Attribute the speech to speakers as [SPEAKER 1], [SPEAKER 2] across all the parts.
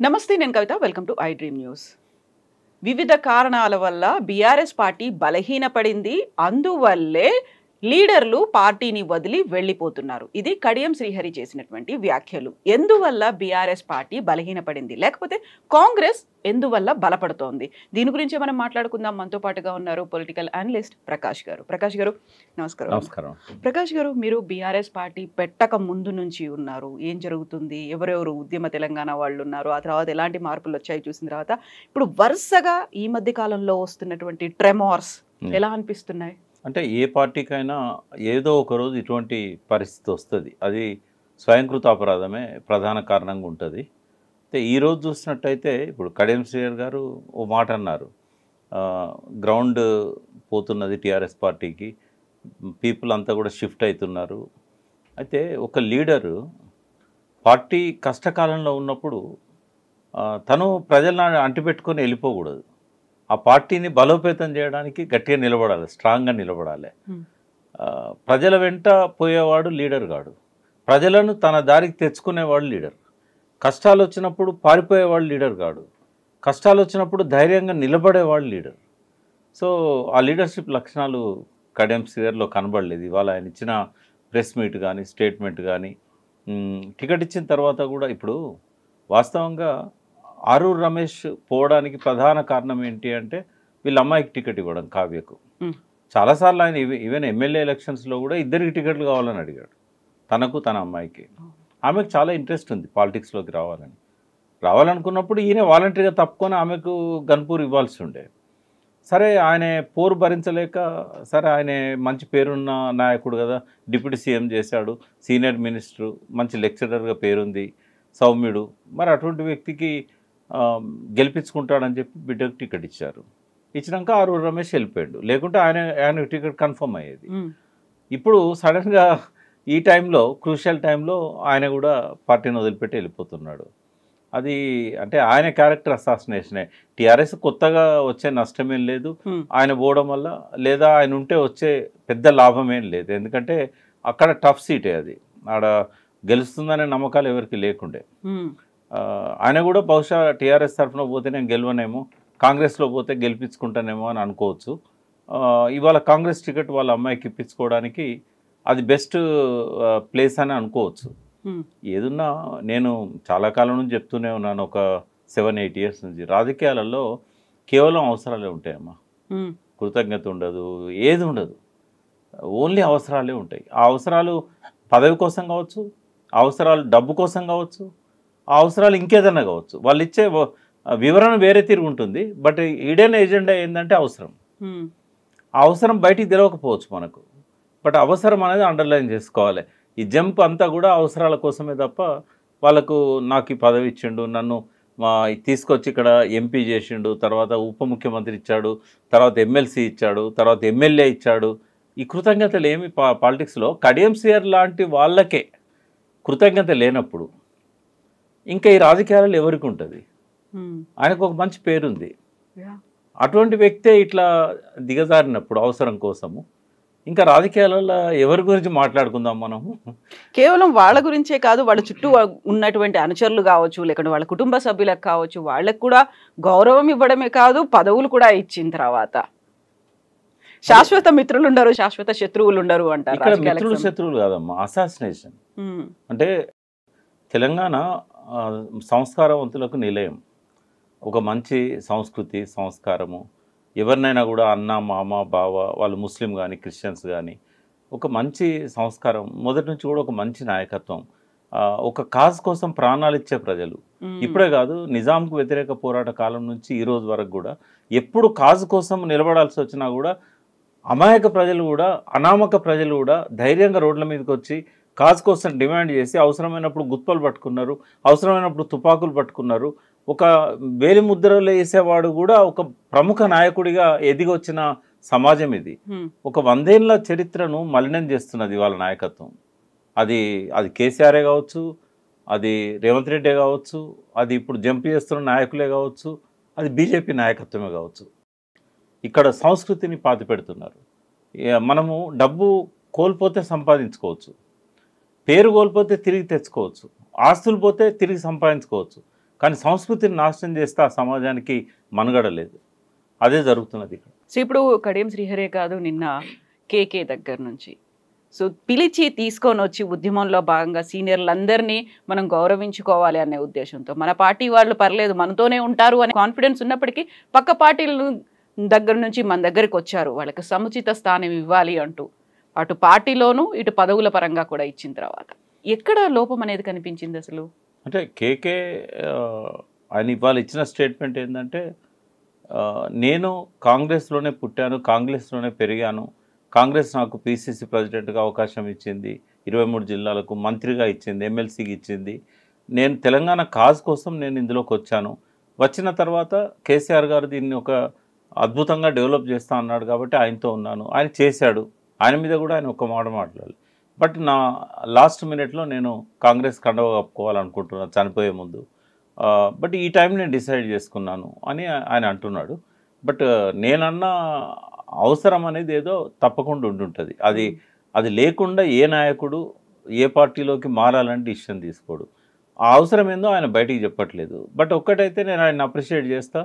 [SPEAKER 1] నమస్తే, నేను Kavitha. Welcome to I dream news. వివిధ కారణాల వల్ల బీఆర్ఎస్ పార్టీ బలహీనపడింది. అందువల్లే లీడర్లు పార్టీని వదిలి వెళ్ళిపోతున్నారు. ఇది కడియం శ్రీహరి చేసినటువంటి వ్యాఖ్యలు. ఎందువల్ల బీఆర్ఎస్ పార్టీ బలహీనపడింది, లేకపోతే కాంగ్రెస్ ఎందువల్ల బలపడుతోంది? దీని గురించి మనం మాట్లాడుకుందాం. మనతో పాటుగా ఉన్నారు పొలిటికల్ అనలిస్ట్ ప్రకాష్ గారు. ప్రకాష్ గారు, నమస్కారం.
[SPEAKER 2] నమస్కారం.
[SPEAKER 1] ప్రకాష్ గారు, మీరు బీఆర్ఎస్ పార్టీ పెట్టక ముందు నుంచి ఉన్నారు. ఏం జరుగుతుంది, ఎవరెవరు ఉద్యమ తెలంగాణ వాళ్ళు ఉన్నారు, ఆ తర్వాత ఎలాంటి మార్పులు వచ్చాయి చూసిన తర్వాత ఇప్పుడు వరుసగా ఈ మధ్య కాలంలో వస్తున్నటువంటి ట్రెమార్స్ ఎలా అనిపిస్తున్నాయి?
[SPEAKER 2] అంటే ఏ పార్టీకైనా ఏదో ఒక రోజు ఇటువంటి పరిస్థితి వస్తుంది. అది స్వయంకృత అపరాధమే ప్రధాన కారణంగా ఉంటుంది. అయితే ఈరోజు చూసినట్టయితే ఇప్పుడు కడియం శ్రీహరి గారు ఓ మాట అన్నారు, గ్రౌండ్ పోతున్నది టీఆర్ఎస్ పార్టీకి, పీపుల్ అంతా కూడా షిఫ్ట్ అవుతున్నారు. అయితే ఒక లీడరు పార్టీ కష్టకాలంలో ఉన్నప్పుడు తను ప్రజలను అంటిపెట్టుకొని వెళ్ళిపోకూడదు. ఆ పార్టీని బలోపేతం చేయడానికి గట్టిగా నిలబడాలి, స్ట్రాంగ్గా నిలబడాలి. ప్రజల వెంట పోయేవాడు లీడర్ కాడు, ప్రజలను తన దారికి తెచ్చుకునేవాడు లీడర్. కష్టాలు వచ్చినప్పుడు పారిపోయేవాడు లీడర్ కాడు, కష్టాలు వచ్చినప్పుడు ధైర్యంగా నిలబడేవాడు లీడర్. సో ఆ లీడర్షిప్ లక్షణాలు కడియం శ్రీహరిలో కనబడలేదు. ఇవాళ ఆయన ఇచ్చిన ప్రెస్ మీట్ కానీ స్టేట్మెంట్ కానీ, టికెట్ ఇచ్చిన తర్వాత కూడా ఇప్పుడు వాస్తవంగా ఆరూరు రమేష్ పోవడానికి ప్రధాన కారణం ఏంటి అంటే వీళ్ళ అమ్మాయికి టికెట్ ఇవ్వడం, కావ్యకు. చాలాసార్లు ఆయన ఈవెన్ ఎమ్మెల్యే ఎలక్షన్స్లో కూడా ఇద్దరికి టికెట్లు కావాలని అడిగాడు, తనకు తన అమ్మాయికి. ఆమెకు చాలా ఇంట్రెస్ట్ ఉంది పాలిటిక్స్లోకి రావాలనుకున్నప్పుడు ఈయన వాలంటరీగా తప్పుకొని ఆమెకు గన్పూర్ ఇవ్వాల్సి ఉండే. సరే ఆయన పోరు భరించలేక, సరే ఆయన మంచి పేరున్న నాయకుడు కదా, డిప్యూటీ సీఎం చేశాడు, సీనియర్ మినిస్టరు, మంచి లెక్చరర్గా పేరుంది, సౌమ్యుడు, మరి అటువంటి వ్యక్తికి గెలిపించుకుంటాడని చెప్పి బిడ్డకు టికెట్ ఇచ్చారు. ఇచ్చినాక ఆరూరు రమేష్ వెళ్ళిపోయాడు, లేకుంటే ఆయన టికెట్ కన్ఫర్మ్ అయ్యేది. ఇప్పుడు సడన్గా ఈ టైంలో, క్రూషియల్ టైంలో ఆయన కూడా పార్టీని వదిలిపెట్టి వెళ్ళిపోతున్నాడు. అది అంటే ఆయన క్యారెక్టర్ అసాసినేషనే. టీఆర్ఎస్ కొత్తగా వచ్చే నష్టమేం లేదు ఆయన పోవడం వల్ల, లేదా ఆయన ఉంటే వచ్చే పెద్ద లాభమేం లేదు. ఎందుకంటే అక్కడ టఫ్ సీటే అది, ఆడ గెలుస్తుందనే నమ్మకాలు ఎవరికి లేకుండే. ఆయన కూడా బహుశా టీఆర్ఎస్ తరఫున పోతే నేను గెలవనేమో, కాంగ్రెస్లో పోతే గెలిపించుకుంటానేమో అని అనుకోవచ్చు. ఇవాళ కాంగ్రెస్ టికెట్ వాళ్ళ అమ్మాయికి ఇప్పించుకోవడానికి అది బెస్ట్ ప్లేస్ అని అనుకోవచ్చు. ఏదున్నా నేను చాలా కాలం నుంచి చెప్తూనే ఉన్నాను, ఒక 7-8 years నుంచి, రాజకీయాలలో కేవలం అవసరాలే ఉంటాయమ్మా. కృతజ్ఞత ఉండదు, ఏది ఉండదు, ఓన్లీ అవసరాలే ఉంటాయి. ఆ అవసరాలు పదవి కోసం కావచ్చు, అవసరాలు డబ్బు కోసం కావచ్చు, ఆ అవసరాలు ఇంకేదన్నా కావచ్చు. వాళ్ళు ఇచ్చే వివరణ వేరే తిరిగి ఉంటుంది, బట్ ఈడెన్ ఎజెండా ఏంటంటే అవసరం. ఆ అవసరం బయటికి తెలవకపోవచ్చు మనకు, బట్ అవసరం అనేది అండర్లైన్ చేసుకోవాలి. ఈ జంప్ అంతా కూడా అవసరాల కోసమే తప్ప వాళ్ళకు నాకు ఈ పదవి ఇచ్చిండు, నన్ను తీసుకొచ్చి ఇక్కడ ఎంపీ చేసిండు, తర్వాత ఉప ముఖ్యమంత్రి ఇచ్చాడు, తర్వాత ఎమ్మెల్సీ ఇచ్చాడు, తర్వాత ఎమ్మెల్యే ఇచ్చాడు, ఈ కృతజ్ఞతలు ఏమి పాలిటిక్స్లో కడియం శ్రీహరి లాంటి వాళ్ళకే కృతజ్ఞత లేనప్పుడు ఇంకా ఈ రాజకీయాలలో ఎవరికి ఉంటుంది? ఆయనకు ఒక మంచి పేరుంది. అటువంటి వ్యక్తే ఇట్లా దిగజారినప్పుడు అవసరం కోసము ఇంకా రాజకీయాలలో ఎవరి గురించి మాట్లాడుకుందాం మనము?
[SPEAKER 1] కేవలం వాళ్ళ గురించే కాదు, వాళ్ళ చుట్టూ ఉన్నటువంటి అనుచరులు కావచ్చు, లేకుంటే వాళ్ళ కుటుంబ సభ్యులకు కావచ్చు, వాళ్ళకు కూడా గౌరవం ఇవ్వడమే కాదు, పదవులు కూడా ఇచ్చిన తర్వాత శాశ్వత మిత్రులు ఉండరు, శాశ్వత శత్రువులు ఉండరు అంటారు.
[SPEAKER 2] ఇక్కడ మిత్రులు శత్రువులు కాదమ్మా, అసాసినేషన్. అంటే తెలంగాణ సంస్కారవంతులకు నిలయం, ఒక మంచి సంస్కృతి సంస్కారము, ఎవరినైనా కూడా అన్న మామ బావ, వాళ్ళు ముస్లిం కానీ క్రిస్టియన్స్ కానీ, ఒక మంచి సంస్కారం, మొదటి నుంచి కూడా ఒక మంచి నాయకత్వం, ఒక కాజ్ కోసం ప్రాణాలు ఇచ్చే ప్రజలు. ఇప్పుడే కాదు, నిజాంకు వ్యతిరేక పోరాట కాలం నుంచి ఈ రోజు వరకు కూడా ఎప్పుడు కాజ్ కోసం నిలబడాల్సి వచ్చినా కూడా అమాయక ప్రజలు కూడా, అనామక ప్రజలు కూడా ధైర్యంగా రోడ్ల మీదకి వచ్చి కాజ్ కోసం డిమాండ్ చేసి అవసరమైనప్పుడు గుత్పలు పట్టుకున్నారు, అవసరమైనప్పుడు తుపాకులు పట్టుకున్నారు. ఒక వేలి ముద్రలు వేసేవాడు కూడా ఒక ప్రముఖ నాయకుడిగా ఎదిగొచ్చిన సమాజం ఇది. ఒక 100 ఏళ్ల చరిత్రను మలినం చేస్తున్నది వాళ్ళ నాయకత్వం. అది కేసీఆరే కావచ్చు, అది రేవంత్ రెడ్డే కావచ్చు, అది ఇప్పుడు జంప్ చేస్తున్న నాయకులే కావచ్చు, అది బీజేపీ నాయకత్వమే కావచ్చు. ఇక్కడ సంస్కృతిని పాతిపెడుతున్నారు. మనము డబ్బు కోల్పోతే సంపాదించుకోవచ్చు, పేరు కోల్పోతే తిరిగి తెచ్చుకోవచ్చు, ఆస్తులు పోతే తిరిగి సంపాదించుకోవచ్చు, కానీ సంస్కృతిని నాశనం చేస్తే ఆ సమాజానికి మనుగడ లేదు. అదే జరుగుతున్నది ఇక్కడ.
[SPEAKER 1] సో ఇప్పుడు కడియం శ్రీహరే కాదు, నిన్న కేకే దగ్గర నుంచి సో పిలిచి తీసుకొని వచ్చి ఉద్యమంలో భాగంగా సీనియర్లందరినీ మనం గౌరవించుకోవాలి అనే ఉద్దేశంతో మన పార్టీ వాళ్ళు పర్లేదు మనతోనే ఉంటారు అనే కాన్ఫిడెన్స్ ఉన్నప్పటికీ పక్క పార్టీలను దగ్గర నుంచి మన దగ్గరికి వచ్చారు, వాళ్ళకి సముచిత స్థానం ఇవ్వాలి అంటూ అటు పార్టీలోనూ ఇటు పదవుల పరంగా కూడా ఇచ్చిన తర్వాత ఎక్కడ లోపం అనేది కనిపించింది అసలు?
[SPEAKER 2] అంటే కేకే ఆయన ఇవాళ ఇచ్చిన స్టేట్మెంట్ ఏంటంటే, నేను కాంగ్రెస్లోనే పుట్టాను, కాంగ్రెస్లోనే పెరిగాను, కాంగ్రెస్ నాకు పిసిసి ప్రెసిడెంట్గా అవకాశం ఇచ్చింది, 23 జిల్లాలకు మంత్రిగా ఇచ్చింది, ఎమ్మెల్సీకి ఇచ్చింది, నేను తెలంగాణ కాజ్ కోసం నేను ఇందులోకి వచ్చాను, వచ్చిన తర్వాత కేసీఆర్ గారు దీన్ని ఒక అద్భుతంగా డెవలప్ చేస్తా అన్నాడు కాబట్టి ఆయనతో ఉన్నాను, ఆయన చేశాడు, ఆయన మీద కూడా ఆయన ఒక మాట మాట్లాడాలి. బట్ నా లాస్ట్ మినిట్లో నేను కాంగ్రెస్ కండవ కప్పుకోవాలనుకుంటున్నాను చనిపోయే ముందు, బట్ ఈ టైం నేను డిసైడ్ చేసుకున్నాను అని ఆయన అంటున్నాడు. బట్ నేనన్న అవసరం అనేది ఏదో తప్పకుండా ఉంటుంటుంది. అది లేకుండా ఏ నాయకుడు ఏ పార్టీలోకి మారాలని డిసిషన్ తీసుకోడు. ఆ అవసరం ఏందో ఆయన బయటికి చెప్పట్లేదు. బట్ ఒక్కటైతే నేను ఆయన అప్రిషియేట్ చేస్తా,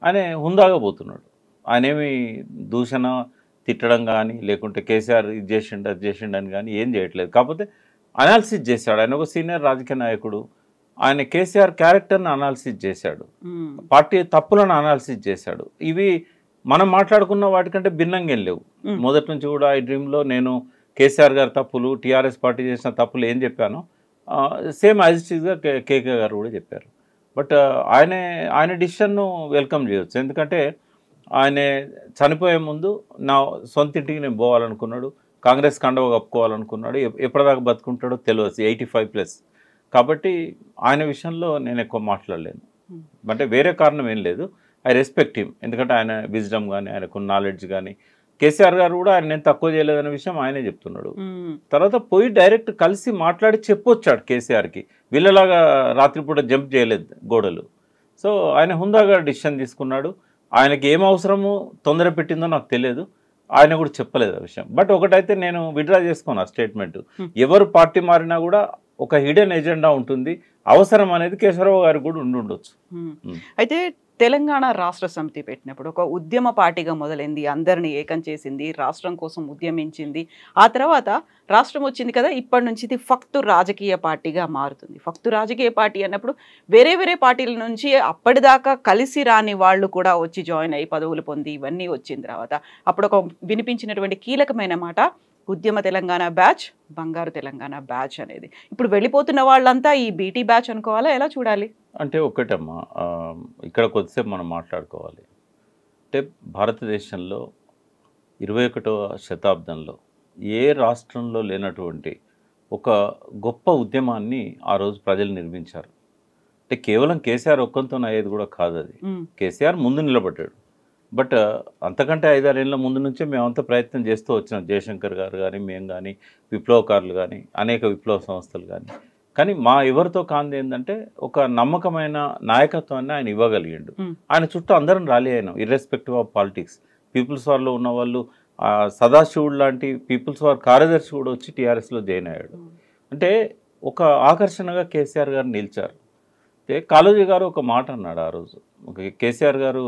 [SPEAKER 2] ఆయన హుందాగా పోతున్నాడు. ఆయన ఏమి దూషణ తిట్టడం కానీ లేకుంటే కేసీఆర్ ఇది చేసిండు అది చేసిండు అని కానీ ఏం చేయట్లేదు. కాకపోతే అనాలిసిస్ చేశాడు. ఆయన ఒక సీనియర్ రాజకీయ నాయకుడు, ఆయన కేసీఆర్ క్యారెక్టర్ని అనాలిసిస్ చేశాడు, పార్టీ తప్పులను అనాలిసిస్ చేశాడు. ఇవి మనం మాట్లాడుకున్న వాటికంటే భిన్నంగా ఏం లేవు. మొదటి నుంచి కూడా ఈ డ్రీమ్లో నేను కేసీఆర్ గారి తప్పులు, టీఆర్ఎస్ పార్టీ చేసిన తప్పులు ఏం చెప్పానో సేమ్ యాజ్ ఇట్ ఈస్గా కేకే గారు కూడా చెప్పారు. బట్ ఆయన డిసిషన్ను వెల్కమ్ చేయొచ్చు. ఎందుకంటే ఆయన చనిపోయే ముందు నా సొంత ఇంటికి నేను పోవాలనుకున్నాడు, కాంగ్రెస్ కండవ కప్పుకోవాలనుకున్నాడు. ఎప్పటిదాకా బతుకుంటాడో తెలియదు, 85+. కాబట్టి ఆయన విషయంలో నేను ఎక్కువ మాట్లాడలేను. అంటే వేరే కారణం ఏం లేదు. I respect him. ఎందుకంటే ఆయన విజ్డమ్ కానీ ఆయనకు నాలెడ్జ్ కానీ, కేసీఆర్ గారు కూడా ఆయన నేను తక్కువ చేయలేదనే విషయం ఆయనే చెప్తున్నాడు. తర్వాత పోయి డైరెక్ట్ కలిసి మాట్లాడి చెప్పొచ్చాడు కేసీఆర్కి, వీళ్ళలాగా రాత్రిపూట జంప్ చేయలేదు గోడలు. సో ఆయన హుందాగా డిసిషన్ తీసుకున్నాడు. ఆయనకి ఏం అవసరమో తొందర పెట్టిందో నాకు తెలియదు, ఆయన కూడా చెప్పలేదు ఆ విషయం. బట్ ఒకటైతే నేను విడ్రా చేసుకున్నా స్టేట్మెంట్, ఎవరు పార్టీ మారినా కూడా ఒక హిడెన్ ఎజెండా ఉంటుంది, అవసరం అనేది కేశవరావు గారికి కూడా ఉండొచ్చు.
[SPEAKER 1] అయితే తెలంగాణ రాష్ట్ర సమితి పెట్టినప్పుడు ఒక ఉద్యమ పార్టీగా మొదలైంది, అందరినీ ఏకం చేసింది, రాష్ట్రం కోసం ఉద్యమించింది. ఆ తర్వాత రాష్ట్రం వచ్చింది కదా, ఇప్పటి నుంచి ఇది ఫక్తు రాజకీయ పార్టీగా మారుతుంది. ఫక్తు రాజకీయ పార్టీ అన్నప్పుడు వేరే వేరే పార్టీల నుంచి అప్పటిదాకా కలిసి రాని వాళ్ళు కూడా వచ్చి జాయిన్ అయ్యి పదవులు పొంది ఇవన్నీ వచ్చిన తర్వాత అప్పుడు ఒక వినిపించినటువంటి కీలకమైన మాట ఉద్యమ తెలంగాణ బ్యాచ్, బంగారు తెలంగాణ బ్యాచ్ అనేది. ఇప్పుడు వెళ్ళిపోతున్న వాళ్ళంతా ఈ బీటీ బ్యాచ్ అనుకోవాలా, ఎలా చూడాలి?
[SPEAKER 2] అంటే ఒక్కటమ్మా, ఇక్కడ కొద్దిసేపు మనం మాట్లాడుకోవాలి. అంటే భారతదేశంలో 21వ శతాబ్దంలో ఏ రాష్ట్రంలో లేనటువంటి ఒక గొప్ప ఉద్యమాన్ని ఆ రోజు ప్రజలు నిర్మించారు. అంటే కేవలం కేసీఆర్ ఒక్కంతో అయ్యేది కూడా కాదు అది. కేసీఆర్ ముందు నిలబడ్డాడు, బట్ అంతకంటే 5-6 ఏళ్ళ ముందు నుంచే మేమంతా ప్రయత్నం చేస్తూ వచ్చినాం. జయశంకర్ గారు కానీ, మేము కానీ, విప్లవకారులు కానీ, అనేక విప్లవ సంస్థలు కానీ మా ఎవరితో కాంది ఏంటంటే ఒక నమ్మకమైన నాయకత్వాన్ని ఆయన ఇవ్వగలిగిండు. ఆయన చుట్టూ అందరం ర్యాలీ అయినాం, ఇర్రెస్పెక్టివ్ ఆఫ్ పాలిటిక్స్. పీపుల్స్ వార్లో ఉన్న వాళ్ళు, సదాశివుడు లాంటి పీపుల్స్ వార్ కార్యదర్శి కూడా వచ్చి టీఆర్ఎస్లో జాయిన్ అయ్యాడు. అంటే ఒక ఆకర్షణగా కేసీఆర్ గారు నిలిచారు. అయితే కాళోజీ గారు ఒక మాట అన్నాడు ఆ రోజు, కేసీఆర్ గారు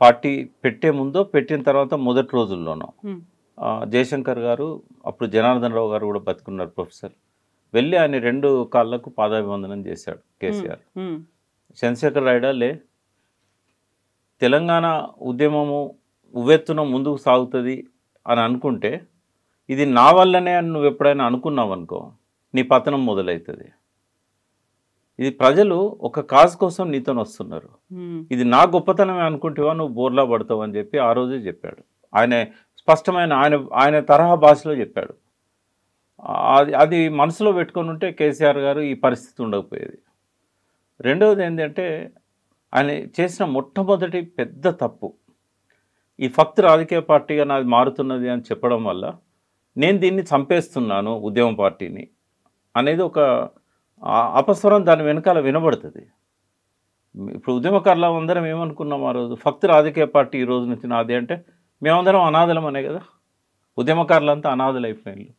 [SPEAKER 2] పార్టీ పెట్టే ముందో పెట్టిన తర్వాత మొదటి రోజుల్లోనో జయశంకర్ గారు, అప్పుడు జనార్దన్ రావు గారు కూడా బతుకున్నారు ప్రొఫెసర్, వెళ్ళి ఆయన 2 కాళ్ళకు పాదాభివందనం చేశాడు కేసీఆర్. చంద్రశేఖర్ రాయుడాలే తెలంగాణ ఉద్యమము ఉవ్వెత్తున ముందుకు సాగుతుంది అని అనుకుంటే, ఇది నా వల్లనే అని నువ్వు ఎప్పుడైనా అనుకున్నావు అనుకో, నీ పతనం మొదలవుతుంది. ఇది ప్రజలు ఒక కాజ్ కోసం నీతో వస్తున్నారు, ఇది నా గొప్పతనమే అనుకుంటేవా నువ్వు బోర్లా పడతావు అని చెప్పి ఆ రోజే చెప్పాడు. ఆయన స్పష్టమైన ఆయన తరహా భాషలో చెప్పాడు. అది మనసులో పెట్టుకొని ఉంటే కేసీఆర్ గారు ఈ పరిస్థితి ఉండకపోయేది. రెండవది ఏంటంటే, ఆయన చేసిన మొట్టమొదటి పెద్ద తప్పు, ఈ ఫక్త్ రాజకీయ పార్టీగా నాది మారుతున్నది అని చెప్పడం వల్ల నేను దీన్ని చంపేస్తున్నాను ఉద్యమ పార్టీని అనేది ఒక అపస్వరం దాని వెనకాల వినబడుతుంది. ఇప్పుడు ఉద్యమకారులు అందరం ఏమనుకున్నాం ఆ రోజు, ఫక్త్ రాజకీయ పార్టీ ఈ రోజు నుంచి నాది అంటే మేమందరం అనాథలం అనే కదా. ఉద్యమకారులంతా అనాథలు అయిపోయినారు.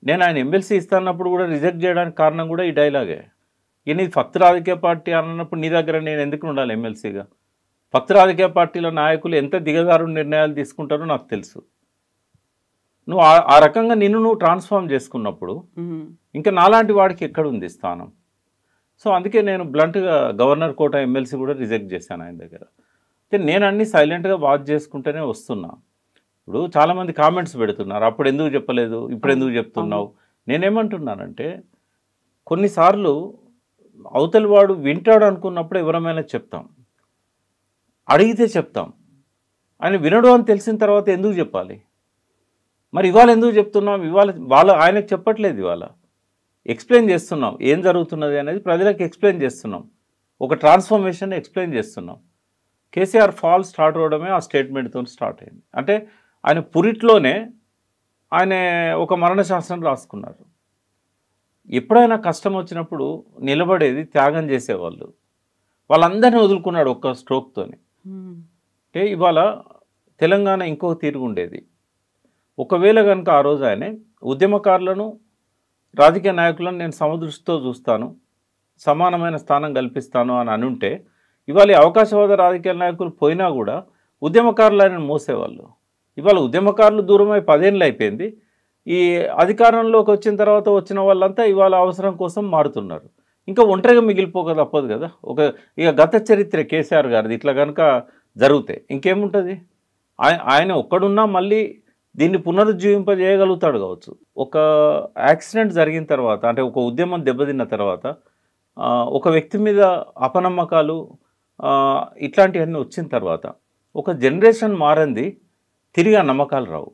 [SPEAKER 2] నేను ఆయన ఎమ్మెల్సీ ఇస్తున్నప్పుడు కూడా రిజెక్ట్ చేయడానికి కారణం కూడా ఈ డైలాగే. ఇది ఫక్త్ రాజకీయ పార్టీ అన్నప్పుడు నీ దగ్గర నేను ఎందుకు ఉండాలి ఎమ్మెల్సీగా? ఫక్త్ రాజకీయ పార్టీల నాయకులు ఎంత దిగజారు నిర్ణయాలు తీసుకుంటారో నాకు తెలుసు. నువ్వు ఆ రకంగా నువ్వు ట్రాన్స్ఫార్మ్ చేసుకున్నప్పుడు ఇంకా నాలాంటి వాడికి ఎక్కడుంది స్థానం? సో అందుకే నేను బ్లంట్గా గవర్నర్ కోట ఎమ్మెల్సీ కూడా రిజెక్ట్ చేశాను ఆయన దగ్గర. అయితే నేను అన్నీ సైలెంట్గా వాచ్ చేసుకుంటూనే వస్తున్నా. ఇప్పుడు చాలామంది కామెంట్స్ పెడుతున్నారు, అప్పుడు ఎందుకు చెప్పలేదు, ఇప్పుడు ఎందుకు చెప్తున్నావు. నేనేమంటున్నానంటే కొన్నిసార్లు అవతలి వాడు వింటాడు అనుకున్నప్పుడు ఎవరమైనా చెప్తాం, అడిగితే చెప్తాం. ఆయన వినడు అని తెలిసిన తర్వాత ఎందుకు చెప్పాలి? మరి ఇవాళ ఎందుకు చెప్తున్నాం? ఇవాళ ఆయనకు చెప్పట్లేదు, ఇవాళ ఎక్స్ప్లెయిన్ చేస్తున్నాం ఏం జరుగుతున్నది అనేది, ప్రజలకు ఎక్స్ప్లెయిన్ చేస్తున్నాం, ఒక ట్రాన్స్ఫర్మేషన్ ఎక్స్ప్లెయిన్ చేస్తున్నాం. కేసీఆర్ ఫాల్ స్టార్ట్ అవడమే ఆ స్టేట్మెంట్తో స్టార్ట్ అయింది. అంటే ఆయన పురిట్లోనే ఆయన ఒక మరణశాసనం రాసుకున్నారు. ఎప్పుడైనా కష్టం వచ్చినప్పుడు నిలబడేది, త్యాగం చేసేవాళ్ళు, వాళ్ళందరినీ వదులుకున్నాడు ఒక్క స్ట్రోక్తోని. అంటే ఇవాళ తెలంగాణ ఇంకో తీరుగుండేది. ఒకవేళ కనుక ఆ రోజు ఆయన ఉద్యమకారులను, రాజకీయ నాయకులను నేను సమదృష్టితో చూస్తాను, సమానమైన స్థానం కల్పిస్తాను అని అనుంటే ఇవాళ అవకాశవాద రాజకీయ నాయకులు పోయినా కూడా ఉద్యమకారులు ఆయన మోసేవాళ్ళు. ఇవాళ ఉద్యమకారులు దూరమై 10 ఏళ్ళు అయిపోయింది. ఈ అధికారంలోకి వచ్చిన తర్వాత వచ్చిన వాళ్ళంతా ఇవాళ అవసరం కోసం మారుతున్నారు. ఇంకా ఒంటరిగా మిగిలిపోక తప్పదు కదా. ఇక గత చరిత్ర కేసీఆర్ గారిది ఇట్లా కనుక జరిగితే ఇంకేముంటుంది? ఆయన ఒక్కడున్నా మళ్ళీ దీన్ని పునరుజ్జీవింపజేయగలుగుతాడు కావచ్చు. ఒక యాక్సిడెంట్ జరిగిన తర్వాత, అంటే ఒక ఉద్యమం దెబ్బతిన్న తర్వాత ఒక వ్యక్తి మీద అపనమ్మకాలు ఇట్లాంటివన్నీ వచ్చిన తర్వాత ఒక జనరేషన్ మారింది, తిరిగి ఆ నమ్మకాలు రావు.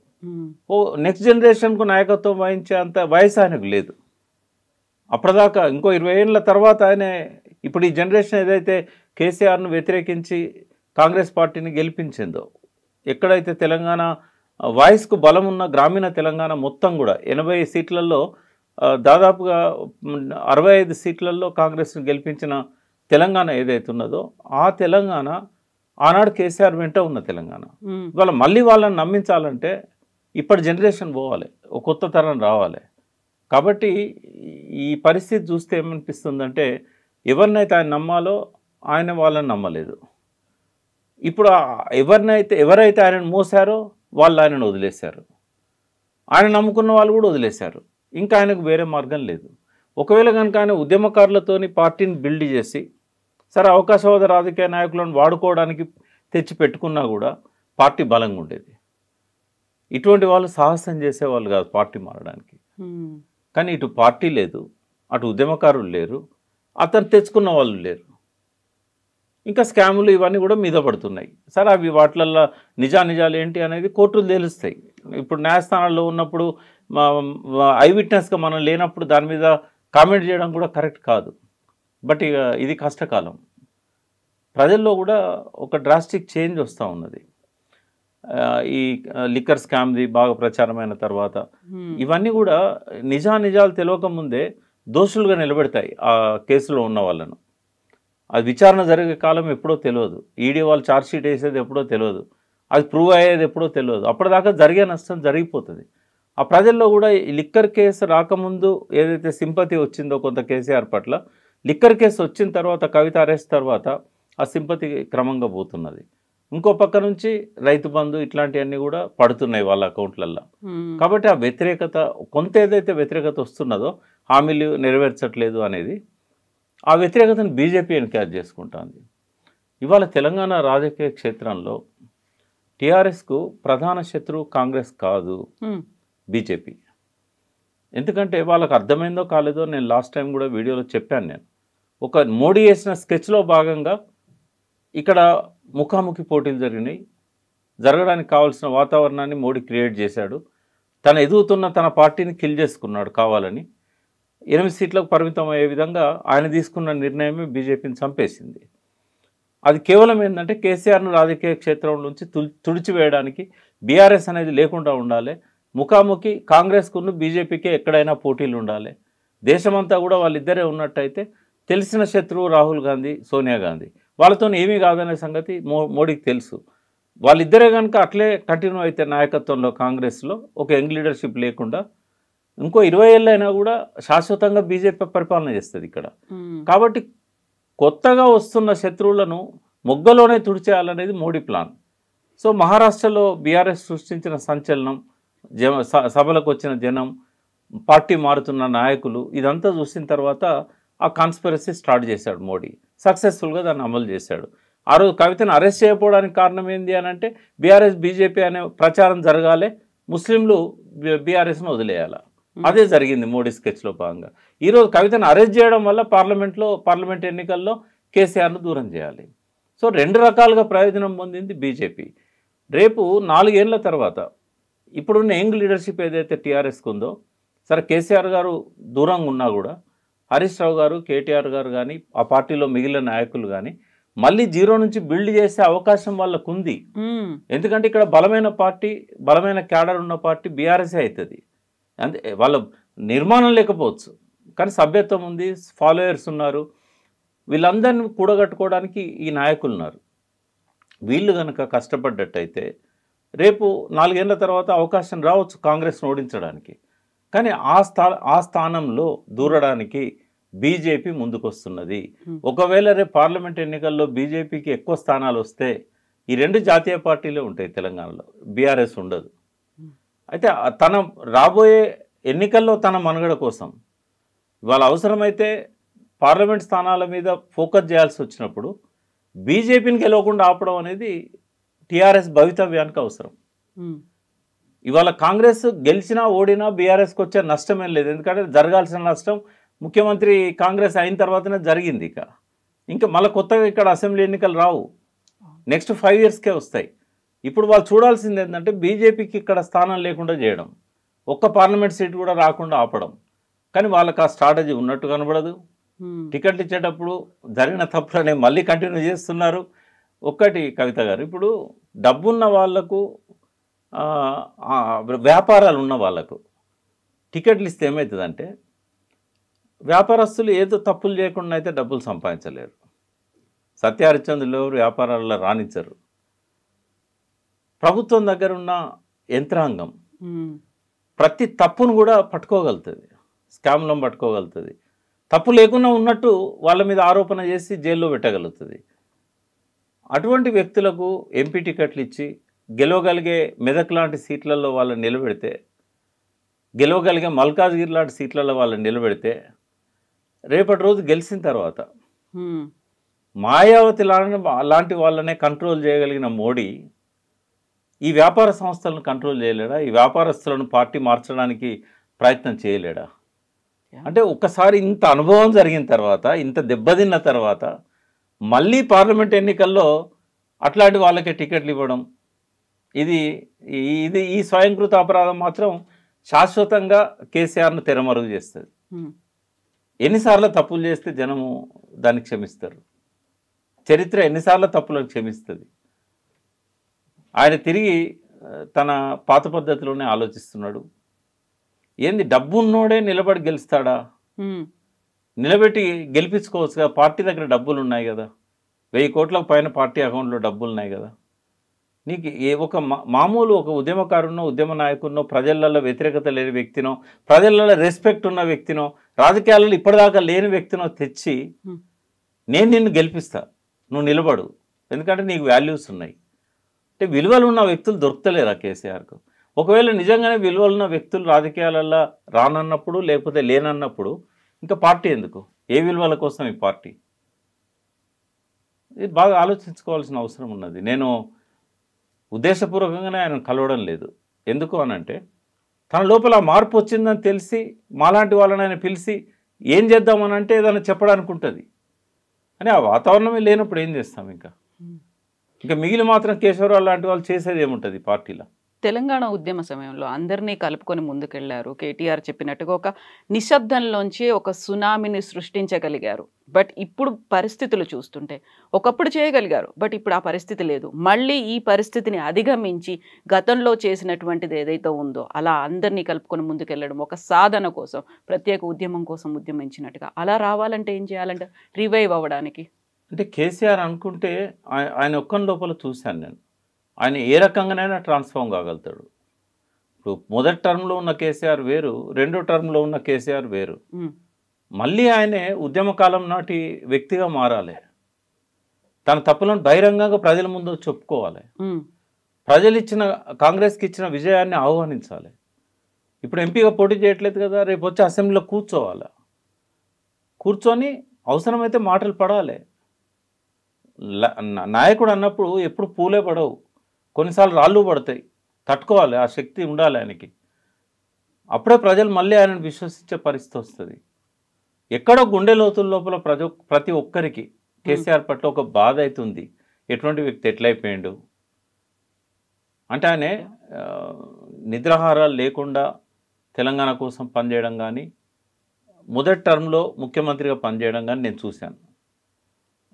[SPEAKER 2] నెక్స్ట్ జనరేషన్కు నాయకత్వం వహించే అంత వయసు ఆయనకు లేదు. అప్పటిదాకా ఇంకో 20 ఏళ్ళ తర్వాత ఆయన, ఇప్పుడు ఈ జనరేషన్ ఏదైతే కేసీఆర్ను వ్యతిరేకించి కాంగ్రెస్ పార్టీని గెలిపించిందో, ఎక్కడైతే తెలంగాణ వాయిస్కు బలం ఉన్న గ్రామీణ తెలంగాణ మొత్తం కూడా 80 సీట్లలో దాదాపుగా 65 సీట్లలో కాంగ్రెస్ను గెలిపించిన తెలంగాణ ఏదైతే ఉన్నదో, ఆ తెలంగాణ ఆనాడు కేసీఆర్ వెంట ఉన్న తెలంగాణ. ఇవాళ మళ్ళీ వాళ్ళని నమ్మించాలంటే ఇప్పటి జనరేషన్ పోవాలి, ఒక కొత్త తరం రావాలి. కాబట్టి ఈ పరిస్థితి చూస్తే ఏమనిపిస్తుందంటే, ఎవరినైతే ఆయన నమ్మాలో ఆయన వాళ్ళని నమ్మలేదు. ఇప్పుడు ఎవరైతే ఆయనను మోసారో వాళ్ళు ఆయనను వదిలేశారు, ఆయన నమ్ముకున్న వాళ్ళు కూడా వదిలేశారు. ఇంకా ఆయనకు వేరే మార్గం లేదు. ఒకవేళ కనుక ఆయన ఉద్యమకారులతోని పార్టీని బిల్డ్ చేసి, సరే అవకాశవాద రాజకీయ నాయకులను వాడుకోవడానికి తెచ్చి పెట్టుకున్నా కూడా పార్టీ బలంగా ఉండేది. ఇటువంటి వాళ్ళు సాహసం చేసేవాళ్ళు కాదు పార్టీ మారడానికి. కానీ ఇటు పార్టీ లేదు, అటు ఉద్యమకారులు లేరు, అతను తెచ్చుకున్న వాళ్ళు లేరు. ఇంకా స్కాములు ఇవన్నీ కూడా మీద పడుతున్నాయి. సరే అవి వాటిలల్లో నిజాలు ఏంటి అనేది కోర్టులు తెలుస్తాయి. ఇప్పుడు న్యాయస్థానాల్లో ఉన్నప్పుడు ఐ విట్నెస్గా మనం లేనప్పుడు దాని మీద కామెంట్ చేయడం కూడా కరెక్ట్ కాదు. బట్ ఇక ఇది కష్టకాలం. ప్రజల్లో కూడా ఒక డ్రాస్టిక్ చేంజ్ వస్తూ ఉన్నది. ఈ లిక్కర్ స్కామ్ది బాగా ప్రచారమైన తర్వాత ఇవన్నీ కూడా నిజాలు తెలియక ముందే దోషులుగా నిలబెడతాయి ఆ కేసులో ఉన్న వాళ్ళను. అది విచారణ జరిగే కాలం ఎప్పుడో తెలియదు, ఈడీ వాళ్ళు ఛార్జ్షీట్ వేసేది ఎప్పుడో తెలియదు, అది ప్రూవ్ అయ్యేది ఎప్పుడో తెలియదు. అప్పటిదాకా జరిగే నష్టం జరిగిపోతుంది. ఆ ప్రజల్లో కూడా ఈ లిక్కర్ కేసు రాకముందు ఏదైతే సింపతి వచ్చిందో కొంత కేసీఆర్ పట్ల, లిక్కర్ కేసు వచ్చిన తర్వాత, కవిత అరెస్ట్ తర్వాత ఆ సింపతి క్రమంగా పోతున్నది. ఇంకో పక్క నుంచి రైతు బంధు ఇట్లాంటివన్నీ కూడా పడుతున్నాయి వాళ్ళ అకౌంట్లల్లో. కాబట్టి ఆ వ్యతిరేకత, కొంత ఏదైతే వ్యతిరేకత వస్తున్నదో, హామీలు నెరవేర్చట్లేదు అనేది, ఆ వ్యతిరేకతను బీజేపీ ఎన్కరేజ్ చేసుకుంటుంది. ఇవాళ తెలంగాణ రాజకీయ క్షేత్రంలో టీఆర్ఎస్కు ప్రధాన శత్రువు కాంగ్రెస్ కాదు, బీజేపీ. ఎందుకంటే వాళ్ళకు అర్థమైందో కాలేదో, నేను లాస్ట్ టైం కూడా వీడియోలో చెప్పాను. నేను ఒక మోడీ వేసిన స్కెచ్లో భాగంగా ఇక్కడ ముఖాముఖి పోటీలు జరిగినాయి. జరగడానికి కావాల్సిన వాతావరణాన్ని మోడీ క్రియేట్ చేశాడు. తను ఎదుగుతున్న తన పార్టీని కిల్ చేసుకున్నాడు కావాలని. 8 సీట్లకు పరిమితం అయ్యే విధంగా ఆయన తీసుకున్న నిర్ణయమే బీజేపీని చంపేసింది. అది కేవలం ఏంటంటే కేసీఆర్ను రాజకీయ క్షేత్రం నుంచి తుడిచివేయడానికి, బీఆర్ఎస్ అనేది లేకుండా ఉండాలి, ముఖాముఖి కాంగ్రెస్కును బీజేపీకే ఎక్కడైనా పోటీలు ఉండాలి, దేశమంతా కూడా వాళ్ళిద్దరే ఉన్నట్టయితే తెలిసిన శత్రువు రాహుల్ గాంధీ, సోనియా గాంధీ, వాళ్ళతో ఏమీ కాదనే సంగతి మోడీకి తెలుసు. వాళ్ళిద్దరే కనుక అట్లే కంటిన్యూ అయితే నాయకత్వంలో కాంగ్రెస్లో ఒక యంగ్ లీడర్షిప్ లేకుండా ఇంకో 20 ఏళ్ళైనా కూడా శాశ్వతంగా బీజేపీ పరిపాలన చేస్తుంది ఇక్కడ. కాబట్టి కొత్తగా వస్తున్న శత్రువులను మొగ్గలోనే తుడిచేయాలనేది మోడీ ప్లాన్. సో మహారాష్ట్రలో బీఆర్ఎస్ సృష్టించిన సంచలనం, సభలకు వచ్చిన జనం, పార్టీ మారుతున్న నాయకులు, ఇదంతా చూసిన తర్వాత ఆ కాన్స్పిరసీ స్టార్ట్ చేశాడు మోడీ. సక్సెస్ఫుల్గా దాన్ని అమలు చేశాడు. ఆ రోజు కవితను అరెస్ట్ చేయకపోవడానికి కారణం ఏంది అని అంటే బీఆర్ఎస్ బీజేపీ అనే ప్రచారం జరగాలి, ముస్లింలు బీఆర్ఎస్ను వదిలేయాలి. అదే జరిగింది మోడీ స్కెచ్లో భాగంగా. ఈరోజు కవితను అరెస్ట్ చేయడం వల్ల పార్లమెంట్ ఎన్నికల్లో కేసీఆర్ను దూరం చేయాలి. సో 2 రకాలుగా ప్రయోజనం పొందింది బీజేపీ. రేపు 4 ఏళ్ల తర్వాత ఇప్పుడున్న యంగ్ లీడర్షిప్ ఏదైతే టీఆర్ఎస్కి ఉందో, సరే కేసీఆర్ గారు దూరంగా ఉన్నా కూడా హరీష్ రావు గారు, కేటీఆర్ గారు కానీ ఆ పార్టీలో మిగిలిన నాయకులు కానీ మళ్ళీ జీరో నుంచి బిల్డ్ చేసే అవకాశం వాళ్ళకు ఉంది. ఎందుకంటే ఇక్కడ బలమైన పార్టీ, బలమైన క్యాడర్ ఉన్న పార్టీ బీఆర్ఎస్ అవుతుంది. అంటే వాళ్ళ నిర్మాణం లేకపోవచ్చు కానీ సభ్యత్వం ఉంది, ఫాలోయర్స్ ఉన్నారు. వీళ్ళందరినీ కూడగట్టుకోవడానికి ఈ నాయకులు ఉన్నారు. వీళ్ళు కనుక కష్టపడ్డట్టయితే రేపు 4 ఏళ్ల తర్వాత అవకాశం రావచ్చు కాంగ్రెస్ను ఓడించడానికి. కానీ ఆ స్థానంలో దూరడానికి బీజేపీ ముందుకొస్తున్నది. ఒకవేళ రేపు పార్లమెంట్ ఎన్నికల్లో బీజేపీకి ఎక్కువ స్థానాలు వస్తే ఈ 2 జాతీయ పార్టీలే ఉంటాయి తెలంగాణలో, బీఆర్ఎస్ ఉండదు. అయితే తన రాబోయే ఎన్నికల్లో తన మనుగడ కోసం ఇవాళ అవసరమైతే పార్లమెంట్ స్థానాల మీద ఫోకస్ చేయాల్సి వచ్చినప్పుడు బీజేపీని గెలవకుండా ఆపడం అనేది టీఆర్ఎస్ భవితవ్యానికి అవసరం. ఇవాళ కాంగ్రెస్ గెలిచినా ఓడినా బీఆర్ఎస్కి వచ్చే నష్టమేం లేదు. ఎందుకంటే జరగాల్సిన నష్టం ముఖ్యమంత్రి కాంగ్రెస్ అయిన తర్వాతనే జరిగింది. ఇంకా మళ్ళీ కొత్తగా ఇక్కడ అసెంబ్లీ ఎన్నికలు రావు, నెక్స్ట్ 5 ఇయర్స్కే వస్తాయి. ఇప్పుడు వాళ్ళు చూడాల్సింది ఏంటంటే బీజేపీకి ఇక్కడ స్థానం లేకుండా చేయడం, ఒక్క పార్లమెంట్ సీట్ కూడా రాకుండా ఆపడం. కానీ వాళ్ళకి ఆ స్ట్రాటజీ ఉన్నట్టు కనబడదు. టికెట్లు ఇచ్చేటప్పుడు జరిగిన తప్పులనే మళ్ళీ కంటిన్యూ చేస్తున్నారు. ఒక్కటి కవిత గారు, ఇప్పుడు డబ్బున్న వాళ్లకు, వ్యాపారాలు ఉన్న వాళ్లకు టికెట్లు ఇస్తే ఏమవుతుందంటే వ్యాపారస్తులు ఏదో తప్పులు చేయకుండా అయితే డబ్బులు సంపాదించలేరు. సత్యహరిచంద్రులు ఎవరు వ్యాపారాల్లో రాణించరు. ప్రభుత్వం దగ్గర ఉన్న యంత్రాంగం ప్రతి తప్పును కూడా పట్టుకోగలుగుతుంది, స్కామ్లను పట్టుకోగలుగుతుంది. తప్పు లేకుండా ఉన్నట్టు వాళ్ళ మీద ఆరోపణ చేసి జైల్లో పెట్టగలుగుతుంది. అటువంటి వ్యక్తులకు ఎంపీ టికెట్లు ఇచ్చి గెలవగలిగే మెదక్ లాంటి సీట్లలో వాళ్ళని నిలబెడితే, గెలవగలిగే మల్కాజ్గిరి లాంటి సీట్లలో వాళ్ళని నిలబెడితే రేపటి రోజు గెలిచిన తర్వాత మాయావతి లాంటి వాళ్ళనే కంట్రోల్ చేయగలిగిన మోడీ ఈ వ్యాపార సంస్థలను కంట్రోల్ చేయలేడా? ఈ వ్యాపారస్తులను పార్టీ మార్చడానికి ప్రయత్నం చేయలేడా? అంటే ఒక్కసారి ఇంత అనుభవం జరిగిన తర్వాత, ఇంత దెబ్బతిన్న తర్వాత మళ్ళీ పార్లమెంట్ ఎన్నికల్లో అట్లాంటి వాళ్ళకే టికెట్లు ఇవ్వడం, ఇది ఈ స్వయంకృత అపరాధం మాత్రం శాశ్వతంగా కేసీఆర్ను తెరమరుగు చేస్తుంది. ఎన్నిసార్లు తప్పులు చేస్తే జనము దాన్ని క్షమిస్తారు? చరిత్ర ఎన్నిసార్లు తప్పులను క్షమిస్తుంది? ఆయన తిరిగి తన పాత పద్ధతిలోనే ఆలోచిస్తున్నాడు. ఏంది డబ్బు ఉన్నోడే నిలబడి గెలుస్తాడా? నిలబెట్టి గెలిపించుకోవచ్చు కదా, పార్టీ దగ్గర డబ్బులు ఉన్నాయి కదా, 1000 కోట్లకు పైన పార్టీ అకౌంట్లో డబ్బులు ఉన్నాయి కదా. నీకు ఒక మామూలు ఒక ఉద్యమకారునో, ఉద్యమ నాయకుడినో, ప్రజలలో వ్యతిరేకత లేని వ్యక్తినో, ప్రజలలో రెస్పెక్ట్ ఉన్న వ్యక్తినో, రాజకీయాలలో ఇప్పటిదాకా లేని వ్యక్తినో తెచ్చి నేను నిన్ను గెలిపిస్తా, నువ్వు నిలబడు, ఎందుకంటే నీకు వాల్యూస్ ఉన్నాయి అంటే విలువలు ఉన్న వ్యక్తులు దొరుకుతలేరా కేసీఆర్కు? ఒకవేళ నిజంగానే విలువలున్న వ్యక్తులు రాజకీయాలలో రానన్నప్పుడు, లేకపోతే లేనన్నప్పుడు ఇంకా పార్టీ ఎందుకు? ఏ విలువల కోసం ఈ పార్టీ? ఇది బాగా ఆలోచించుకోవాల్సిన అవసరం ఉన్నది. నేను ఉద్దేశపూర్వకంగానే ఆయన కలవడం లేదు. ఎందుకు అనంటే తన లోపల మార్పు వచ్చిందని తెలిసి మాలాంటి వాళ్ళని ఆయన పిలిచి ఏం చేద్దామనంటే ఏదైనా చెప్పడానికి ఉంటుంది. అని ఆ వాతావరణమే లేనప్పుడు ఏం చేస్తాం? ఇంకా మిగిలి మాత్రం కేశవరావు లాంటి వాళ్ళు చేసేది ఏముంటుంది పార్టీలో?
[SPEAKER 1] తెలంగాణ ఉద్యమ సమయంలో అందరినీ కలుపుకొని ముందుకెళ్లారు. కేటీఆర్ చెప్పినట్టుగా ఒక నిశ్శబ్దంలోంచి ఒక సునామీని సృష్టించగలిగారు. బట్ ఇప్పుడు పరిస్థితులు చూస్తుంటే ఒకప్పుడు చేయగలిగారు, బట్ ఇప్పుడు ఆ పరిస్థితి లేదు. మళ్ళీ ఈ పరిస్థితిని అధిగమించి గతంలో చేసినటువంటిది ఏదైతే ఉందో అలా అందరినీ కలుపుకొని ముందుకెళ్ళడం, ఒక సాధన కోసం, ప్రత్యేక ఉద్యమం కోసం ఉద్యమించినట్టుగా అలా రావాలంటే ఏం చేయాలంటే రివైవ్ అవ్వడానికి?
[SPEAKER 2] అంటే కేసీఆర్ అనుకుంటే ఆయన ఒక్కని లోపల చూశాను నేను. ఆయన ఏ రకంగానైనా ట్రాన్స్ఫార్మ్ కాగలుగుతాడు. ఇప్పుడు మొదటి టర్మ్లో ఉన్న కేసీఆర్ వేరు, రెండో టర్మ్లో ఉన్న కేసీఆర్ వేరు. మళ్ళీ ఆయనే ఉద్యమకాలం నాటి వ్యక్తిగా మారాలి. తన తప్పులను బహిరంగంగా ప్రజల ముందు చెప్పుకోవాలి. ప్రజలు ఇచ్చిన కాంగ్రెస్కి ఇచ్చిన విజయాన్ని ఆహ్వానించాలి. ఇప్పుడు ఎంపీగా పోటీ చేయట్లేదు కదా, రేపు వచ్చి అసెంబ్లీలో కూర్చోవాలి. కూర్చొని అవసరమైతే మాటలు పడాలి. నాయకుడు అన్నప్పుడు ఎప్పుడు పూలే పడవు, కొన్నిసార్లు రాళ్ళు పడతాయి. తట్టుకోవాలి, ఆ శక్తి ఉండాలి ఆయనకి. అప్పుడే ప్రజలు మళ్ళీ ఆయనను విశ్వసించే పరిస్థితి వస్తుంది. ఎక్కడో గుండె లోతుల లోపల ప్రతి ఒక్కరికి కేసీఆర్ పట్ల ఒక బాధ అవుతుంది. ఎటువంటి వ్యక్తి ఎట్లయిపోయాడు అంటే, ఆయన నిద్రాహారాలు లేకుండా తెలంగాణ కోసం పనిచేయడం కానీ, మొదటి టర్మ్లో ముఖ్యమంత్రిగా పనిచేయడం కానీ నేను చూశాను.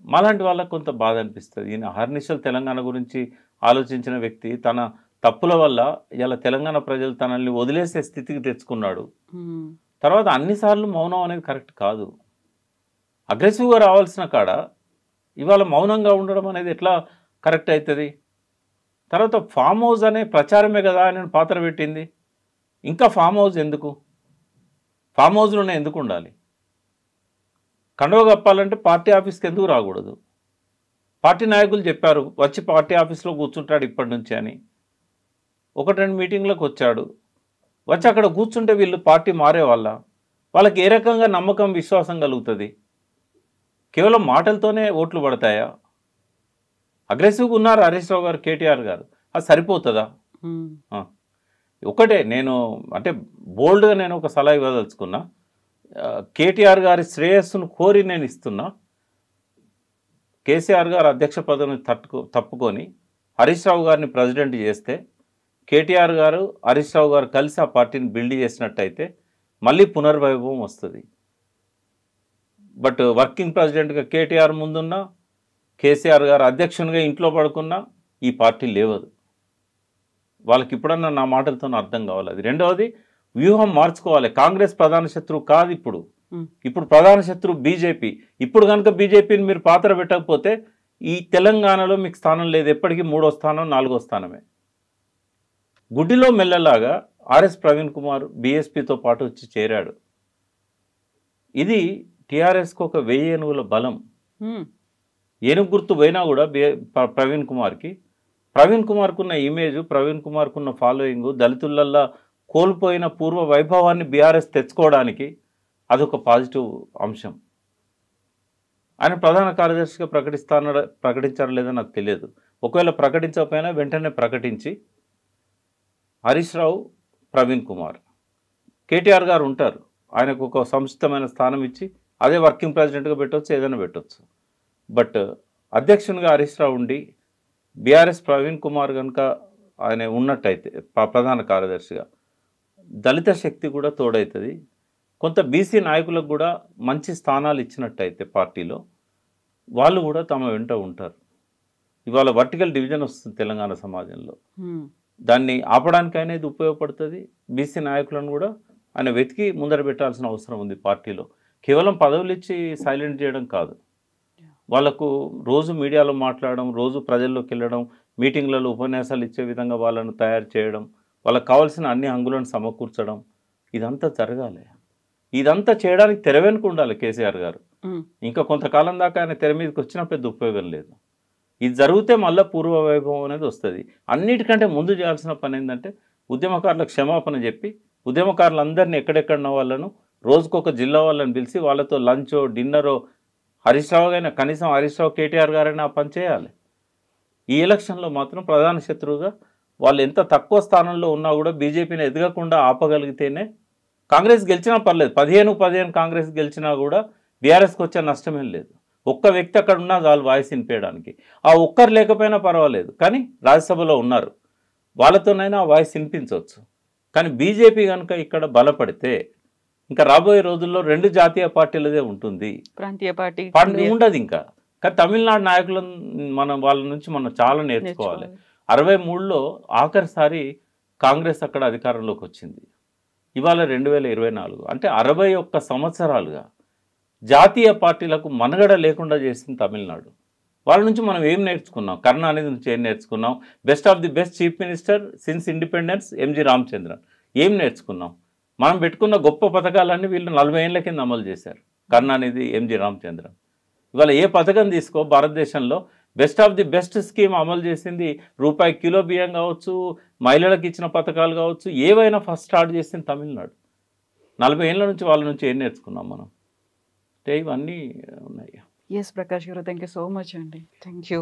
[SPEAKER 2] మాలాంటి వాళ్ళకు కొంత బాధ అనిపిస్తుంది. ఈయన హర్నిశల్ తెలంగాణ గురించి ఆలోచించిన వ్యక్తి తన తప్పుల వల్ల ఇలా తెలంగాణ ప్రజలు తనల్ని వదిలేసే స్థితికి తెచ్చుకున్నాడు. తర్వాత అన్నిసార్లు మౌనం అనేది కరెక్ట్ కాదు. అగ్రెసివ్గా రావాల్సిన కాడ ఇవాళ మౌనంగా ఉండడం అనేది ఎట్లా కరెక్ట్ అవుతుంది? తర్వాత ఫామ్ హౌస్ అనే ప్రచారమే కదా ఆయన పాత్ర పెట్టింది. ఇంకా ఫామ్ హౌస్ ఎందుకు? ఫామ్ హౌస్లోనే ఎందుకు ఉండాలి? కండువ కప్పాలంటే పార్టీ ఆఫీస్కి ఎందుకు రాకూడదు? పార్టీ నాయకులు చెప్పారు వచ్చి పార్టీ ఆఫీస్లో కూర్చుంటాడు ఇప్పటి నుంచి అని. 1-2 మీటింగ్లకు వచ్చాడు. వచ్చి అక్కడ కూర్చుంటే వీళ్ళు పార్టీ మారే వాళ్ళకి ఏ రకంగా నమ్మకం విశ్వాసం కలుగుతుంది? కేవలం మాటలతోనే ఓట్లు పడతాయా? అగ్రెసివ్గా ఉన్నారు హరీష్ రావు గారు, కేటీఆర్ గారు, అది సరిపోతుందా? ఒకటే నేను అంటే బోల్డ్గా నేను ఒక సలహా ఇవ్వదలుచుకున్నా. కేటీఆర్ గారి శ్రేయస్సును కోరి నేను ఇస్తున్నా. కేసీఆర్ గారు అధ్యక్ష పదవిని తప్పుకొని హరీష్ రావు గారిని ప్రెసిడెంట్ చేస్తే, కేటీఆర్ గారు హరీష్ రావు గారు కలిసి ఆ పార్టీని బిల్డ్ చేసినట్టయితే మళ్ళీ పునర్వైభవం వస్తుంది. బట్ వర్కింగ్ ప్రెసిడెంట్గా కేటీఆర్ ముందున్నా, కేసీఆర్ గారు అధ్యక్షునిగా ఇంట్లో పడుకున్నా ఈ పార్టీ లేవదు. వాళ్ళకి ఇప్పుడన్నా నా మాటలతో అర్థం కావాలి. అది రెండవది, వ్యూహం మార్చుకోవాలి. కాంగ్రెస్ ప్రధాన శత్రువు కాదు ఇప్పుడు ప్రధాన శత్రువు బీజేపీ. ఇప్పుడు కనుక బీజేపీని మీరు పాత్ర పెట్టకపోతే ఈ తెలంగాణలో మీకు స్థానం లేదు. ఎప్పటికీ 3వ స్థానం 4వ స్థానమే. గుడ్డిలో మెల్లలాగా ఆర్ఎస్ ప్రవీణ్ కుమార్ బీఎస్పీతో పాటు వచ్చి చేరాడు. ఇది టీఆర్ఎస్కు ఒక 1000 ఏనుగుల బలం. ఏనుగు గుర్తు పోయినా కూడా ప్రవీణ్ కుమార్కున్న ఇమేజ్, ప్రవీణ్ కుమార్కున్న ఫాలోయింగ్, దళితులల్లా కోల్పోయిన పూర్వ వైభవాన్ని బీఆర్ఎస్ తెచ్చుకోవడానికి అదొక పాజిటివ్ అంశం. ఆయన ప్రధాన కార్యదర్శిగా ప్రకటించారో లేదో నాకు తెలియదు. ఒకవేళ ప్రకటించకపోయినా వెంటనే ప్రకటించి హరీష్ రావు, ప్రవీణ్ కుమార్, కేటీఆర్ గారు ఉంటారు, ఆయనకు ఒక సముచితమైన స్థానం ఇచ్చి అదే వర్కింగ్ ప్రెసిడెంట్గా పెట్టవచ్చు, ఏదైనా పెట్టవచ్చు. బట్ అధ్యక్షునిగా హరీష్ రావు ఉండి బీఆర్ఎస్ ప్రవీణ్ కుమార్ కనుక ఆయన ఉన్నట్టయితే ప్రధాన కార్యదర్శిగా దళిత శక్తి కూడా తోడవుతుంది. కొంత బీసీ నాయకులకు కూడా మంచి స్థానాలు ఇచ్చినట్టయితే పార్టీలో వాళ్ళు కూడా తమ వెంట ఉంటారు. ఇవాళ వర్టికల్ డివిజన్ వస్తుంది తెలంగాణ సమాజంలో. దాన్ని ఆపడానికైనా ఇది ఉపయోగపడుతుంది. బీసీ నాయకులను కూడా ఆయన వెతికి ముందర పెట్టాల్సిన అవసరం ఉంది పార్టీలో. కేవలం పదవులు ఇచ్చి సైలెంట్ చేయడం కాదు, వాళ్ళకు రోజు మీడియాలో మాట్లాడడం, రోజు ప్రజల్లోకి వెళ్ళడం, మీటింగ్లలో ఉపన్యాసాలు ఇచ్చే విధంగా వాళ్ళను తయారు చేయడం, వాళ్ళకు కావాల్సిన అన్ని హంగులను సమకూర్చడం, ఇదంతా జరగాలి. ఇదంతా చేయడానికి తెర వెనుక ఉండాలి కేసీఆర్ గారు. ఇంకా కొంతకాలం దాకా ఆయన తెర మీదకి వచ్చిన పెద్ద ఉపయోగం లేదు. ఇది జరిగితే మళ్ళీ పూర్వ వైభవం అనేది వస్తుంది. అన్నిటికంటే ముందు చేయాల్సిన పని ఏంటంటే ఉద్యమకారులకు క్షమాపణ చెప్పి, ఉద్యమకారులందరినీ ఎక్కడెక్కడున్న వాళ్ళను రోజుకొక జిల్లా వాళ్ళని పిలిచి వాళ్ళతో లంచో డిన్నరో, హరీష్ రావు అయినా కనీసం హరీష్ రావు కేటీఆర్ గారైనా పని చేయాలి. ఈ ఎలక్షన్లో మాత్రం ప్రధాన శత్రువుగా వాళ్ళు ఎంత తక్కువ స్థానంలో ఉన్నా కూడా బీజేపీని ఎదగకుండా ఆపగలిగితేనే, కాంగ్రెస్ గెలిచినా పర్లేదు, 15 కాంగ్రెస్ గెలిచినా కూడా బీఆర్ఎస్కి వచ్చే నష్టమేం లేదు. ఒక్క వ్యక్తి అక్కడ ఉన్నా చాలు వాయిస్ వినిపించడానికి. ఆ ఒక్కరు లేకపోయినా పర్వాలేదు, కానీ రాజ్యసభలో ఉన్నారు, వాళ్ళతోనైనా ఆ వాయిస్ వినిపించవచ్చు. కానీ బీజేపీ కనుక ఇక్కడ బలపడితే ఇంకా రాబోయే రోజుల్లో 2 జాతీయ పార్టీలదే ఉంటుంది,
[SPEAKER 1] ప్రాంతీయ పార్టీ
[SPEAKER 2] ఉండదు ఇంకా. కానీ తమిళనాడు నాయకులను వాళ్ళ నుంచి మనం చాలా నేర్చుకోవాలి. 63లో ఆఖరిసారి కాంగ్రెస్ అక్కడ అధికారంలోకి వచ్చింది. ఇవాళ 2024 అంటే 61 సంవత్సరాలుగా జాతీయ పార్టీలకు మనుగడ లేకుండా చేసింది తమిళనాడు. వాళ్ళ నుంచి మనం ఏం నేర్చుకున్నాం? కరుణానిధి నుంచి ఏం నేర్చుకున్నాం? Best of the best chief minister since independence MG Ramachandran. ఏం నేర్చుకున్నాం? మనం పెట్టుకున్న గొప్ప పథకాలన్నీ వీళ్ళు 40 ఏళ్ల కింద అమలు చేశారు. కరుణానిధి, ఎంజి రామచంద్రన్. ఇవాళ ఏ పథకం తీసుకో భారతదేశంలో best of the best scheme అమలు చేసింది రూపాయి కిలో బియ్యం కావచ్చు, మహిళలకు ఇచ్చిన పథకాలు కావచ్చు, ఏవైనా ఫస్ట్ స్టార్ట్ చేసింది తమిళనాడు. 40 ఏళ్ళ నుంచి వాళ్ళ నుంచి ఏం నేర్చుకున్నాం మనం? అంటే ఇవన్నీ ఉన్నాయి.
[SPEAKER 1] ఎస్ ప్రకాష్ గారు, థ్యాంక్ యూ సో మచ్ అండి. Thank you.